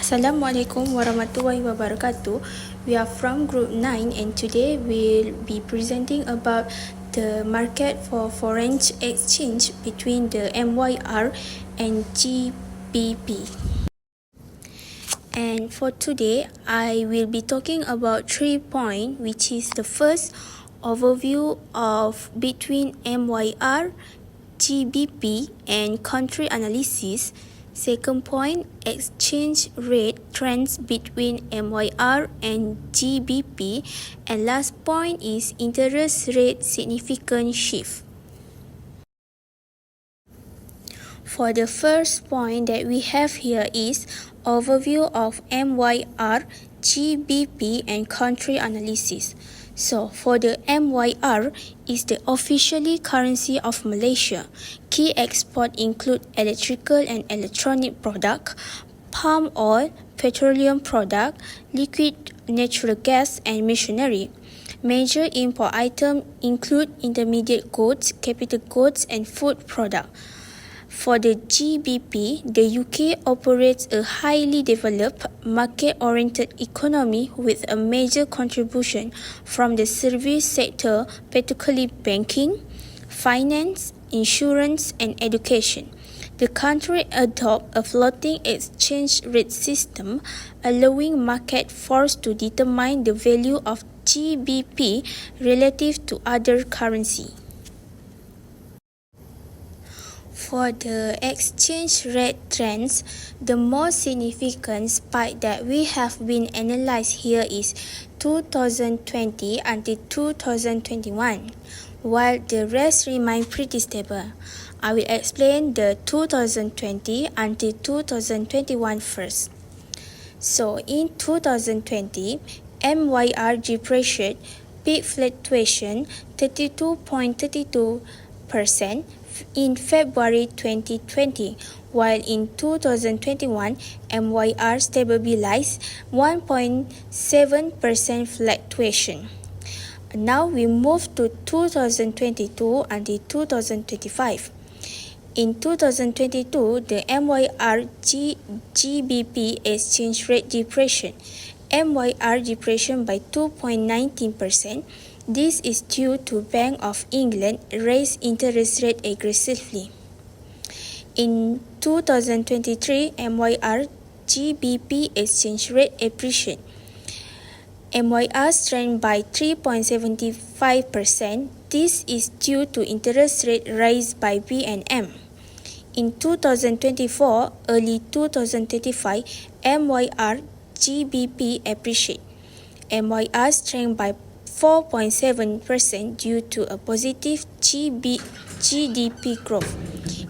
Assalamualaikum warahmatullahi wabarakatuh. We are from group 9 and today we'll be presenting about the market for foreign exchange between the MYR and GBP. And for today, I will be talking about 3 points, which is the first overview of between MYR, GBP and country analysis. Second point, exchange rate trends between MYR and GBP. And last point is interest rate significant shift. For the first point that we have here is overview of MYR, GBP and country analysis. So for the MYR is the officially currency of Malaysia. Key export include electrical and electronic product, palm oil, petroleum product, liquid natural gas and machinery. Major import items include intermediate goods, capital goods and food product. For the GBP, the UK operates a highly developed, market-oriented economy with a major contribution from the service sector, particularly banking, finance, insurance and education. The country adopts a floating exchange rate system, allowing market force to determine the value of GBP relative to other currency. For the exchange rate trends, the most significant spike that we have been analysed here is 2020 until 2021, while the rest remain pretty stable. I will explain the 2020 until 2021 first. So in 2020, MYR depreciated, peak fluctuation 32.32% in February 2020, while in 2021, MYR stabilized 1.7% fluctuation. Now we move to 2022 until 2025. In 2022, the MYR GBP exchange rate depression. MYR depression by 2.19%. This is due to Bank of England raise interest rate aggressively. In 2023, MYR GBP exchange rate appreciated. MYR strengthened by 3.75%. This is due to interest rate rise by BNM. In 2024, early 2035, MYR GBP appreciated. MYR strengthened by 4.7% due to a positive GDP growth.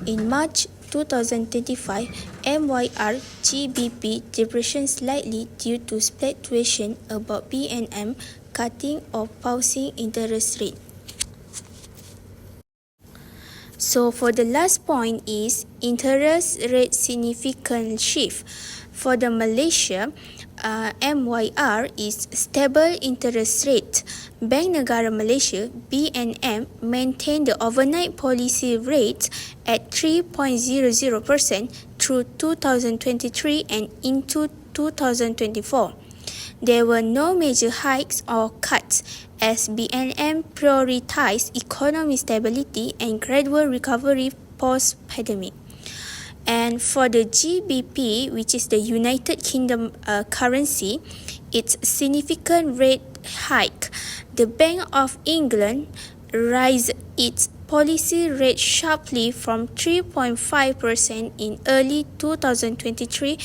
In March 2025, MYR GBP depression slightly due to speculation about BNM cutting or pausing interest rate. So for the last point is interest rate significant shift. For the Malaysia, MYR is stable interest rate. Bank Negara Malaysia (BNM) maintained the overnight policy rate at 3.00% through 2023 and into 2024. There were no major hikes or cuts as BNM prioritized economic stability and gradual recovery post-pandemic. And for the GBP, which is the United Kingdom currency, its significant rate hike. The Bank of England raised its policy rate sharply from 3.5% in early 2023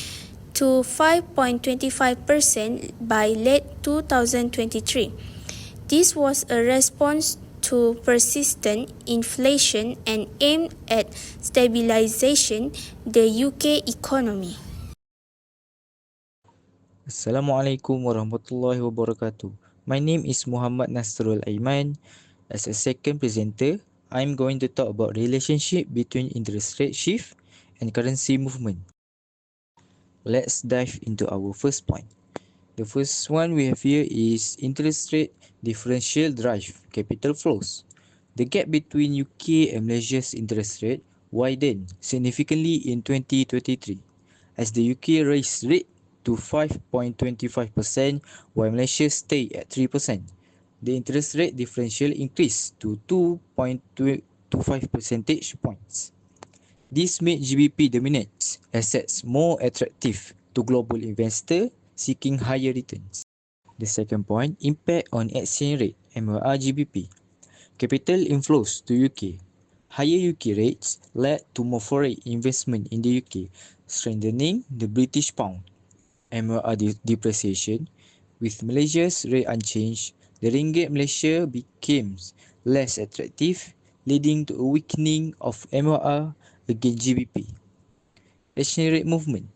to 5.25% by late 2023. This was a response to persistent inflation and aimed at stabilization the UK economy. Assalamualaikum warahmatullahi wabarakatuh. My name is MOHAMMED NASRUL AIMAN. As a second presenter, I'm going to talk about relationship between interest rate shift and currency movement. Let's dive into our first point. The first one we have here is interest rate differential drive capital flows. The gap between UK and Malaysia's interest rate widened significantly in 2023 as the UK raised rate to 5.25%, while Malaysia stay at 3%. The interest rate differential increased to 2.25 percentage points. This made GBP dominate assets more attractive to global investors seeking higher returns. The second point, impact on exchange rate, MOR GBP. Capital inflows to UK. Higher UK rates led to more foreign investment in the UK, strengthening the British pound. MOR depreciation. With Malaysia's rate unchanged, the ringgit Malaysia became less attractive, leading to a weakening of MOR against GBP. Exchange rate movement.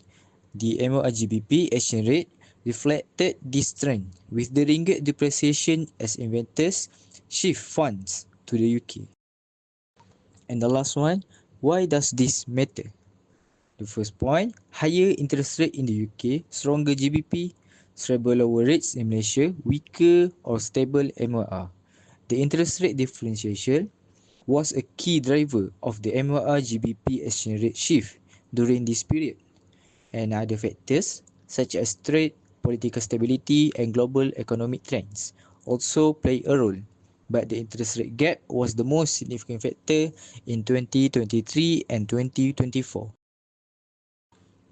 The MOR GBP exchange rate reflected this trend, with the ringgit depreciation as investors shift funds to the UK. And the last one, why does this matter? The first point, higher interest rate in the UK, stronger GBP, stable lower rates in Malaysia, weaker or stable MOR. The interest rate differentiation was a key driver of the MOR GBP exchange rate shift during this period. And other factors such as trade, political stability and global economic trends also play a role. But the interest rate gap was the most significant factor in 2023 and 2024.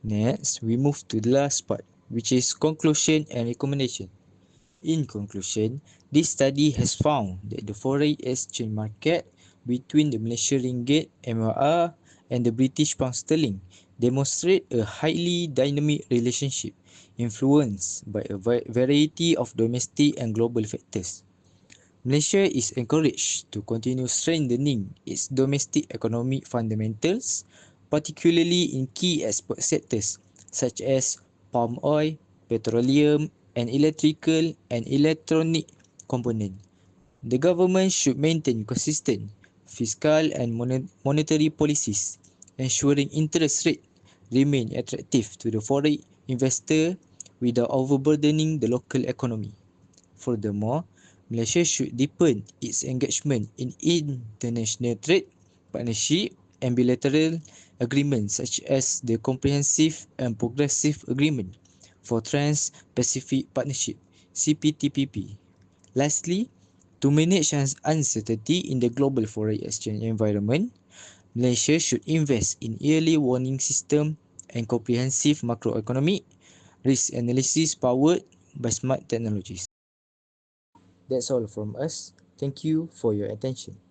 Next, we move to the last part, which is conclusion and recommendation. In conclusion, this study has found that the foreign exchange market between the Malaysian ringgit (MOR) and the British pound sterling demonstrate a highly dynamic relationship influenced by a variety of domestic and global factors. Malaysia is encouraged to continue strengthening its domestic economic fundamentals, particularly in key export sectors such as palm oil, petroleum, and electrical and electronic components. The government should maintain consistent fiscal and monetary policies, ensuring interest rates remain attractive to the foreign investor without overburdening the local economy. Furthermore, Malaysia should deepen its engagement in international trade, partnership and bilateral agreements such as the Comprehensive and Progressive Agreement for Trans-Pacific Partnership (CPTPP). Lastly, to manage uncertainty in the global foreign exchange environment, Malaysia should invest in early warning system and comprehensive macroeconomic risk analysis powered by smart technologies. That's all from us. Thank you for your attention.